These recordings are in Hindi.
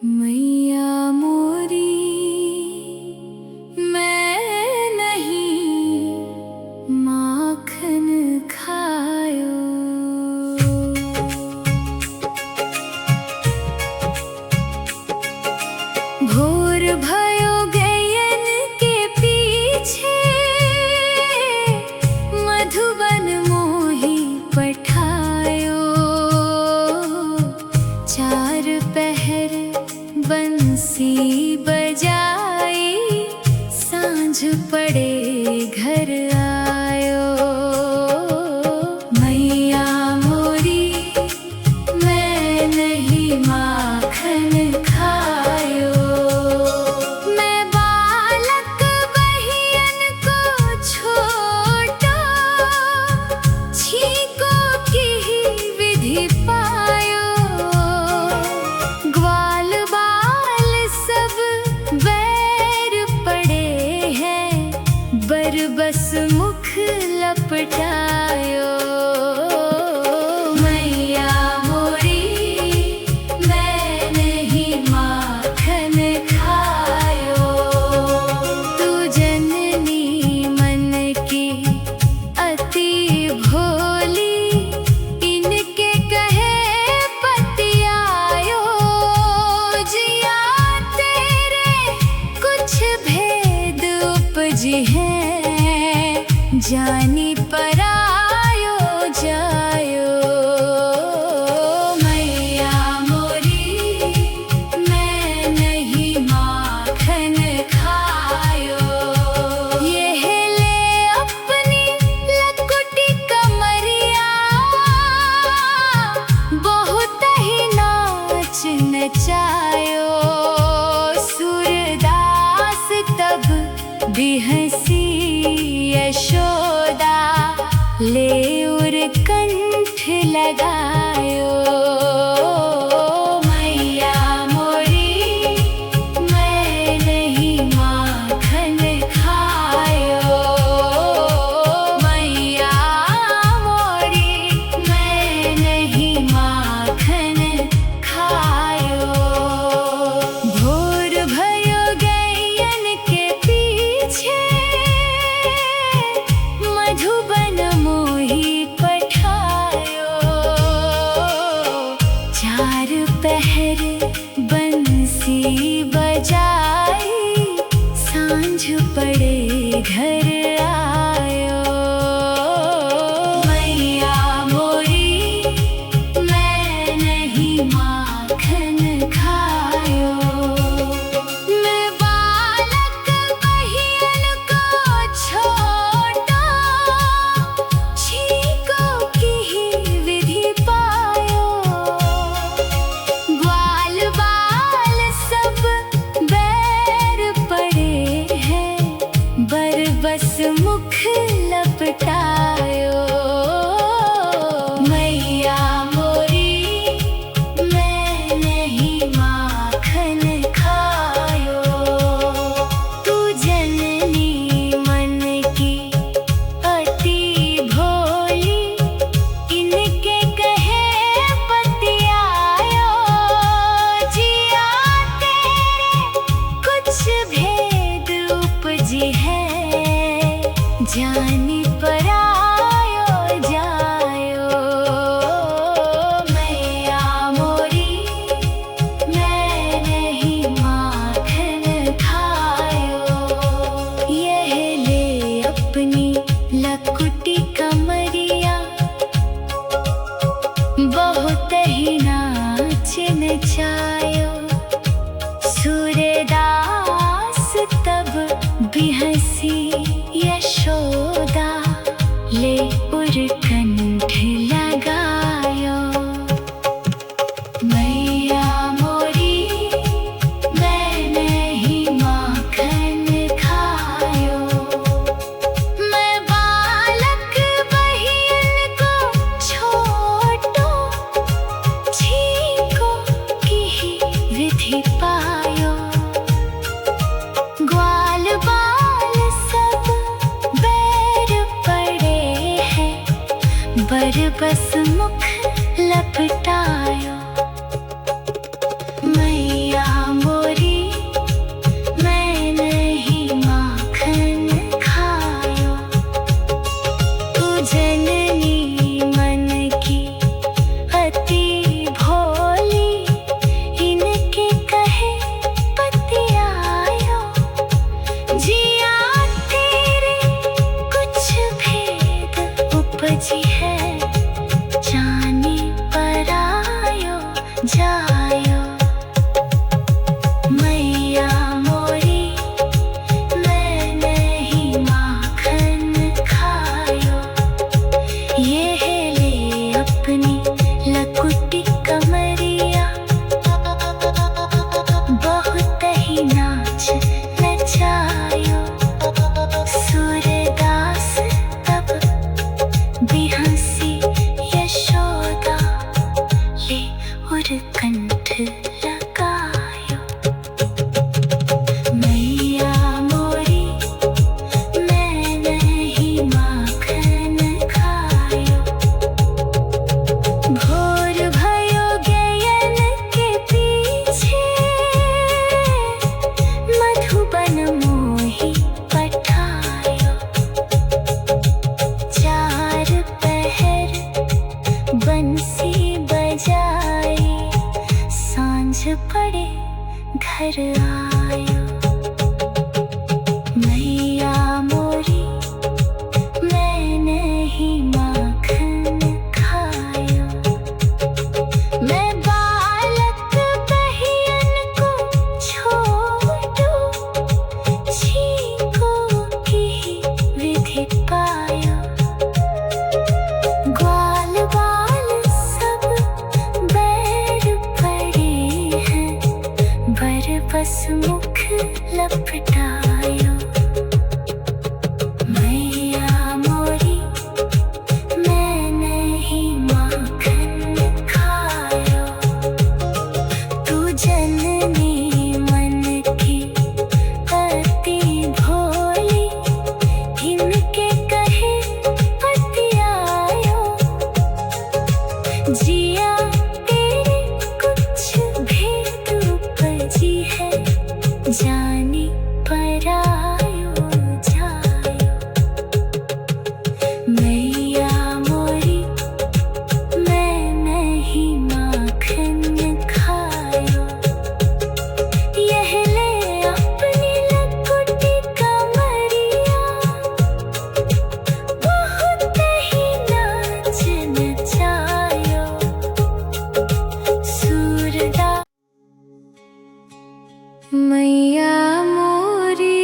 मैया मोरी मैं नहीं माखन खायो। भोर भयो गयन के पीछे मधुबन मोही पठायो। चार पहर बंसी बजाई सांझ पड़े घर आयो। मैया मोरी मैं नहीं माखन खायो। मैं बालक बहियन को छोटा छीको की विधि पायो। ग्वाल बाल सब बैर पड़े हैं बरबस मुख लपटायो। मैया मोरी मैं नहीं माखन खायो। तू जननी मन की अति भोली इनके कहे पतियायो। जिया तेरे कुछ भेद उपजी हैं जानी परायो जायो। मैया मोरी मैं नहीं माखन खायो। यह ले अपनी लकुटी कमरिया बहुत ही नाच नचायो। सूरदास तब भी हंसी यशोदा ले उर कंठ लगायो। मैया मोरी मैं नहीं माखन खायो। मैया मोरी मैं नहीं माखन खायो। भोर भयो गयन के पीछे मधुबन मोही पठायो। चार पहर बंसी बजाई सांझ पड़े घर आयो। मैया मोरी मैं नहीं माखन खायो। मैं बालक बहियन को छोटा छीको की विधि पायो। ग्वाल बाल सब बैर पड़े हैं बरबस मुख लपटायो। मैया मोरी मैं नहीं माखन खायो। तू जननी मन की अति भोली इनके कहे पतियायो। जिया तेरे कुछ भेद उपजी हैं जानी परायो जायो। मैया मोरी मैं नहीं माखन खायो। यह ले अपनी लकुटी कमरिया बहुत ही नाच नचायो। सूरदास तब भी हंसी यशोदा ले उर कंठ लगायो। मैया मोरी मैं नहीं माखन खायो। मैं बालक बहियन को छोटो छीको की विधि पायो। ग्वाल बाल सब बैर पड़े हैं बरबस मुख लपटायो। मैया पड़े घर आयो। मैया मोरी मैं नहीं माखन खायो। मैं बालक बहियन को छोड़ू, छीको की विधि पायो। ग्वाल बाल सब बैर पड़े हैं, बरबस मुख लपटायो। मैया मोरी मैं नहीं माखन खायो। तू जननी मन की अति भोली, इनके कहे पतियायो। जिया तेरे कुछ भेद उपजी है, जानी परायो जायो। मैया मोरी मैं नहीं माखन खायो। यह ले अपनी लकुटी कमरिया, बहुत ही नाच नचायो। सूरदा मैया मोरी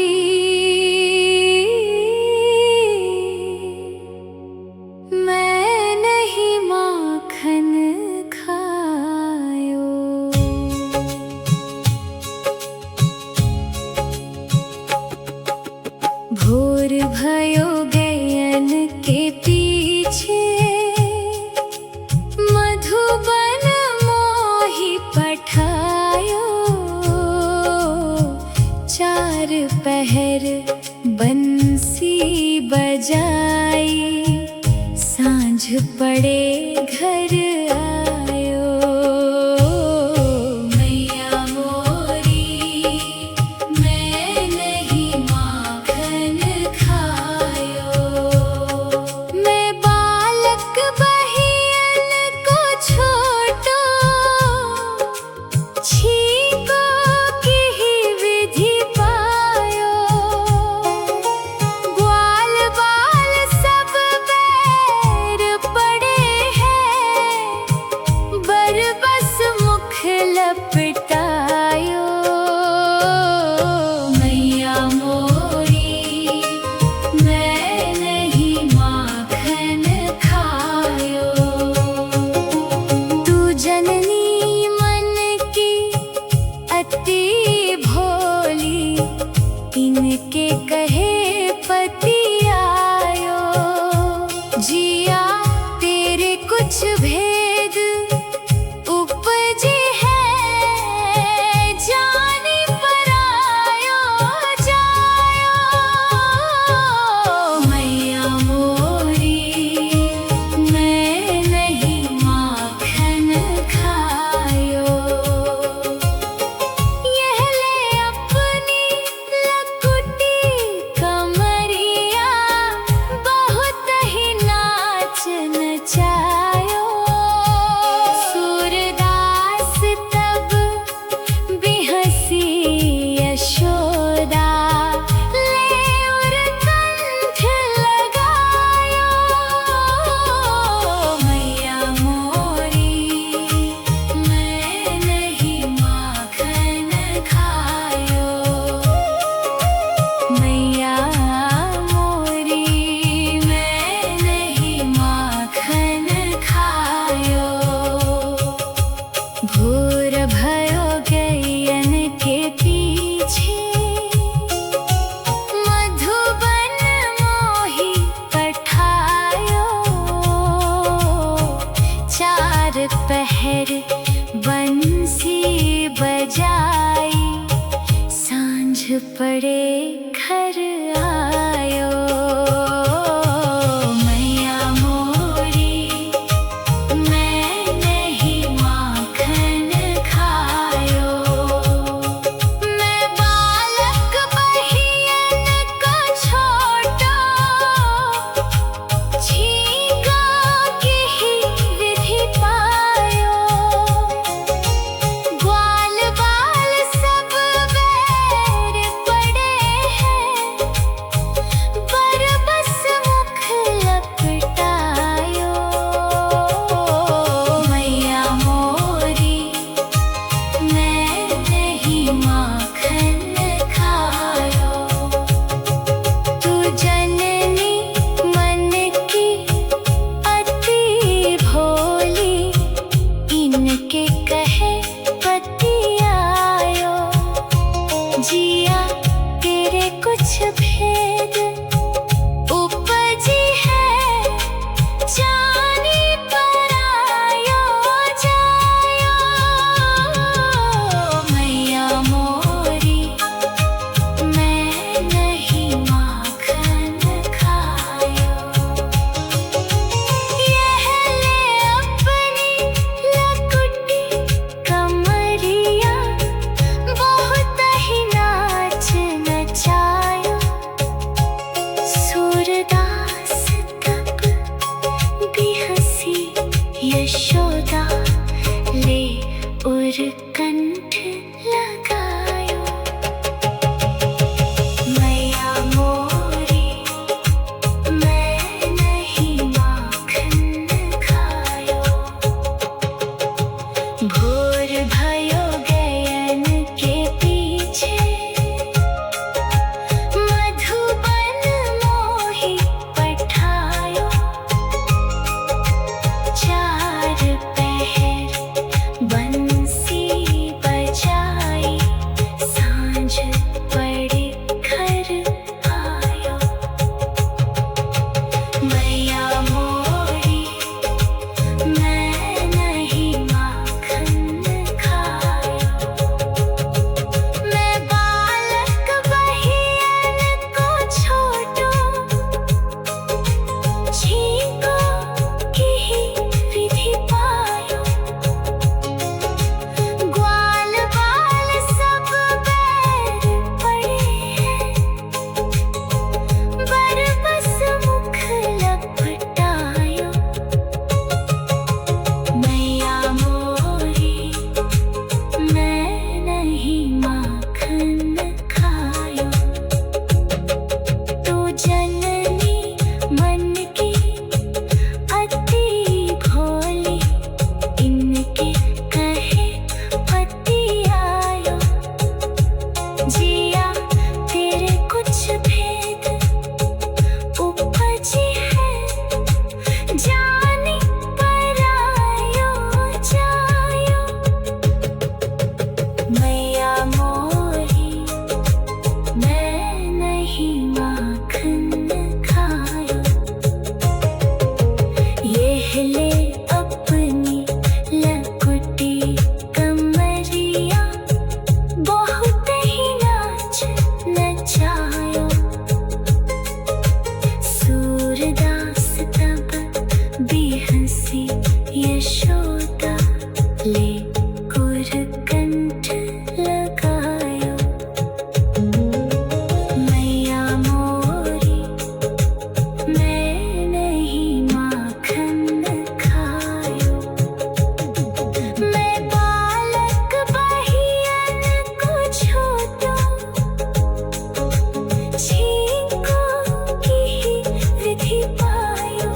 मैं नहीं माखन खायो। भोर भयो गयन के पीछे, मधुबन मोहि पठायो। चार पहर बंसी बजाई, सांझ पड़े घर आयो। मैया मोरी मैं नहीं माखन खायो। मैं बालक बहियन को छोटो, छीको की विधि पायो। ग्वाल बाल सब बैर पड़े हैं, बरबस मुख लपटायो। मैया मोरी मैं नहीं माखन खायो। तू जननी मन की अति भोली, इनके कहे पतियायो। जिया तेरे कुछ भेद उपजे है, जानी परायो जायो। मैया मोरी मैं नहीं माखन खायो। यह ले अपनी लकुटी कमरिया, बहुत ही नाच नचायो। सूरदास तब बिहसी यशोदा, ले उर कंठ लगायो। मैया मोरी मैं नहीं माखन खायो। मैया मोरी मैं नहीं माखन खायो। भोर भयो गयन के पीछे, मधुबन मोहि पठायो। चार पहर बंसी बजाई, सांझ पड़े घर आयो। मैया मोरी मैं नहीं माखन खायो। मैं बालक बहियन को छोटो, छीको की विधि पायो। ग्वाल भेद उपजी है, जानी परायो जायो। मैया मोरी मैं नहीं माखन खायो, यह ले अपनी लकुटी कमरिया, बहुत ही नाच नचायो। सूरदास तब भी हंसी यशोदा, ले उरकंठ लगायो। मैया मोरी मैं नहीं माखन खायो, भोर भयो गयन के पीछे, मधुबन मोही पठायो। चार पहर बंसी बजाई, सांझ पड़ी घर आयो। मैया मोरी मैं नहीं माखन खायो, मैं बालक बहियन को छोटो, छीको की ही विधि पायो। ग्वाल बाल सब बैर पड़े हैं, बरबस मुख लपटायो। मैया मोरी मैं नहीं माखन खायो, तू जननी मन की अति भोली, इनके कहे पति आयो। जिया तेरे कुछ भेद उपजी है, जानी परायो जायो। मैया मोरी मैं नहीं माखन खायो, ये ले अपनी लकुटी कमरिया, बहुत ही नाच नचायो। सूरदास तब भी हंसी यशोदा, ले उरकंठ लगायो। मैया मोरी मैं नहीं माखन खायो, मैं बालक बहियन को छोटो, छीको की ही विधि पायो।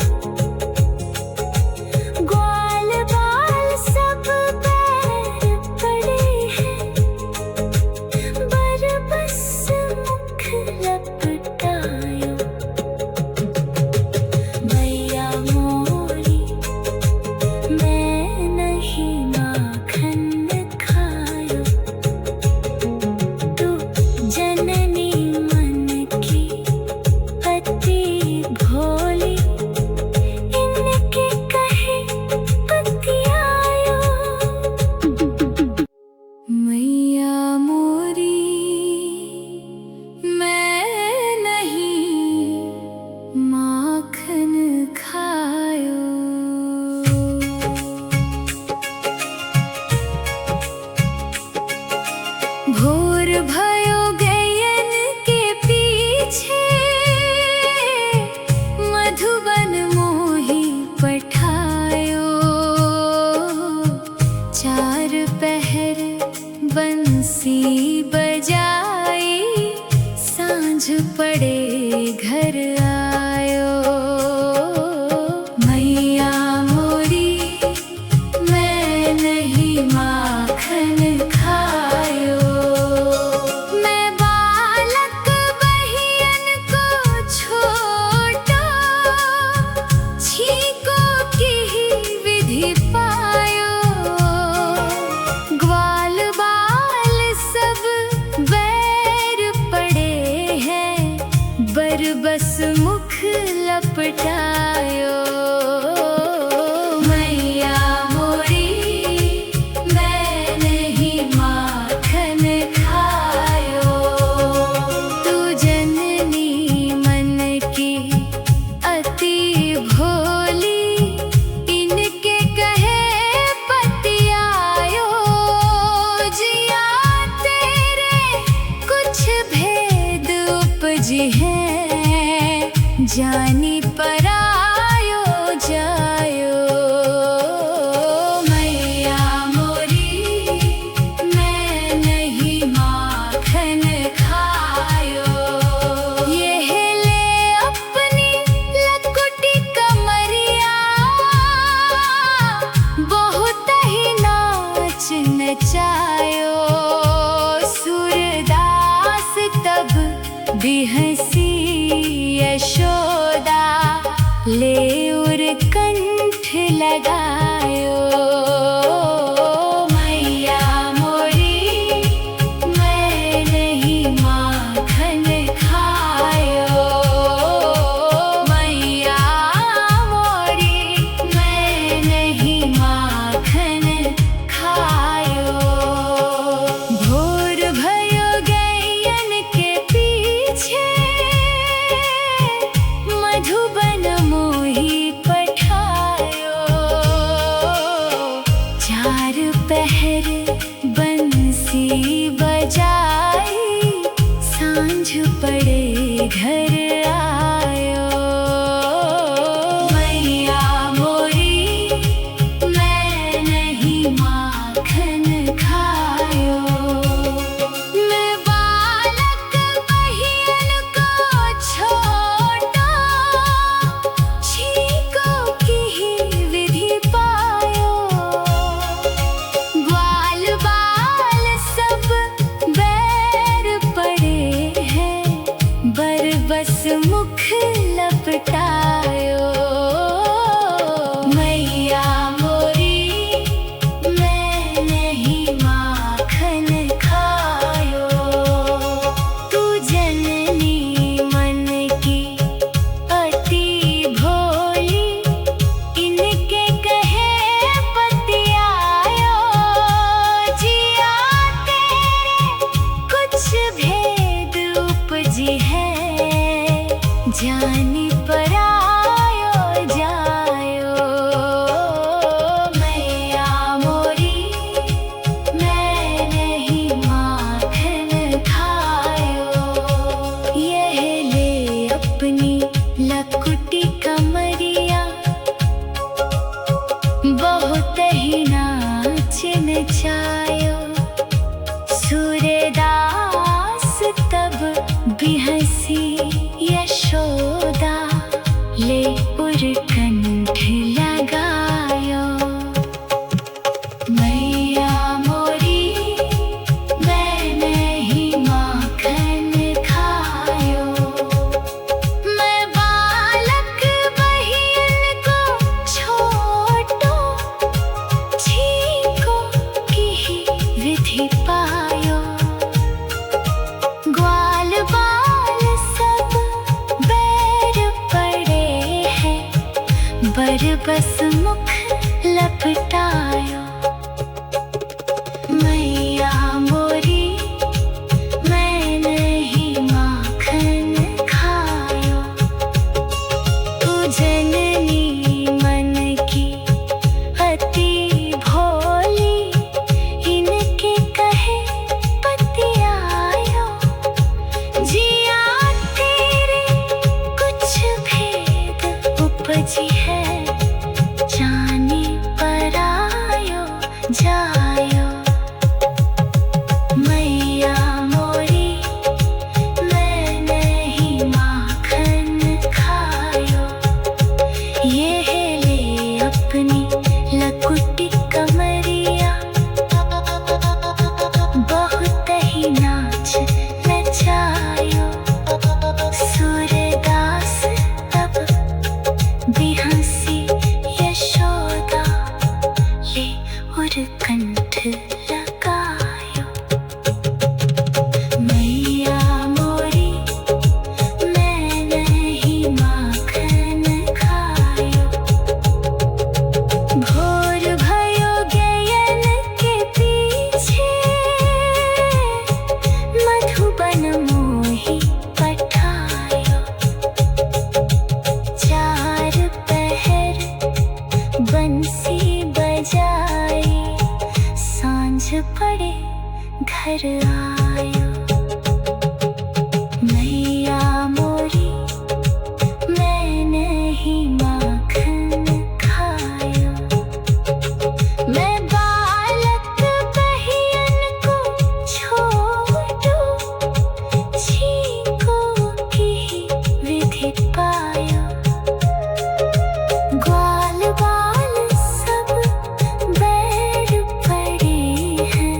ग्वाल बाल सब बैर पड़े हैं, बरबस मुख लपटायो। मैया मोरी मैं नहीं माखन खायो, तू जननी मन की अति भोली, इनके कहे पति आयो। मैया मोरी मैं नहीं माखन खायो। भोर भयो गयन के पीछे, मधुबन मोही पठायो। चार पहर बंसी बजाई, सांझ पड़े घर आयो। मैया मोरी मैं नहीं माखन खायो, मैं बालक बहियन को छोटो, छीको की ही विधि पायो। ग्वाल बाल सब बैर पड़े हैं, लपटायो। मैया मोरी मैं नहीं माखन खायो। तू जननी मन की अति भोली, इनके कहे पतियायो। जिया तेरे कुछ भेद उपजी है, जानी परायो जायो। मैया मोरी मैं नहीं माखन खायो। यह ले अपनी लकुटी कमरिया, बहुत ही नाच नचायो। सूरदास तब भी हंसी, यशोदा ले उर कंठ लगायो। मैया मोरी मैं नहीं माखन खायो। मैया मोरी मैं नहीं माखन खायो। भोर भयो गैयन के पीछे, मधुबन मोही पठायो। चार पहर बंसी बजाई, सांझ पड़े घर आयो। मैया मोरी मैं नहीं माखन खायो। मैं बालक बहियन को छोटा, छीको की ही विधि पायो। ग्वाल बाल सब बैर पड़े हैं, बरबस मुख लपटायो। मैया मोरी मैं नहीं माखन खायो। तू जननी मन की अति भोली, इनके कहे पतियायो। जिया तेरे कुछ भेद उपजी है, जानी परायो जायो। मैया मोरी मैं नहीं माखन खायो। यह ले अपनी लकुटी कमरिया, बहुत ही नाच नचायो। सूरदास तब भी हंसी, यशोदा ले उर कंठ लगायो। मैया मोरी मैं नहीं माखन खायो। मैं बालक बहियन को छोटो, छीको की ही विधि पायो। ग्वाल बाल सब बैर पड़े हैं, बरबस मुख लपटायो। मैया मोरी मैं नहीं माखन खायो। तू जननी मन की अति भोली, इनके कहे पतियायो। जिया तेरे कुछ भेद उपजी है, जाने परायो घर आयो। मैया मोरी मैं नहीं माखन खायो। मैं बालक बहियन को छोड़ो, छीको की विधि पायो। ग्वाल बाल सब बैर पड़े हैं,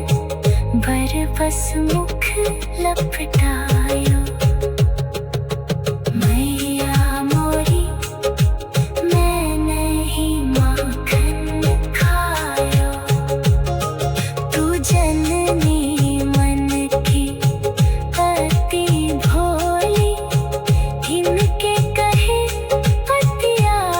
बर बस मुख लपटायो।